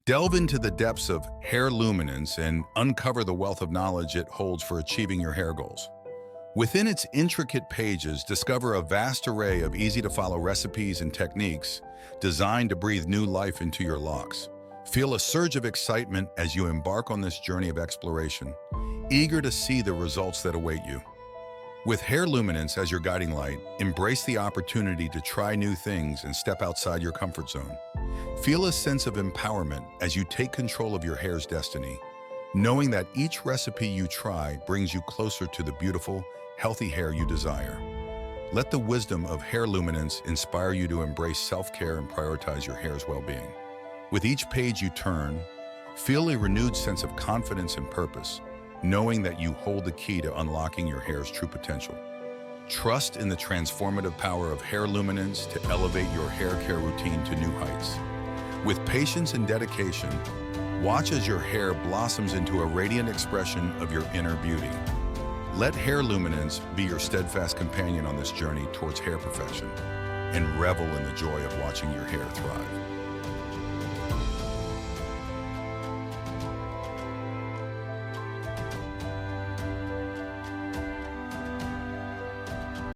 Delve into the depths of hair luminance and uncover the wealth of knowledge it holds for achieving your hair goals. Within its intricate pages, discover a vast array of easy-to-follow recipes and techniques designed to breathe new life into your locks. Feel a surge of excitement as you embark on this journey of exploration, eager to see the results that await you. With hair luminance as your guiding light, embrace the opportunity to try new things and step outside your comfort zone. Feel a sense of empowerment as you take control of your hair's destiny, knowing that each recipe you try brings you closer to the beautiful, healthy hair you desire. Let the wisdom of hair luminance inspire you to embrace self-care and prioritize your hair's well-being. With each page you turn, feel a renewed sense of confidence and purpose, knowing that you hold the key to unlocking your hair's true potential. Trust in the transformative power of hair luminance to elevate your hair care routine to new heights. With patience and dedication, watch as your hair blossoms into a radiant expression of your inner beauty. Let hair luminance be your steadfast companion on this journey towards hair perfection, and revel in the joy of watching your hair thrive.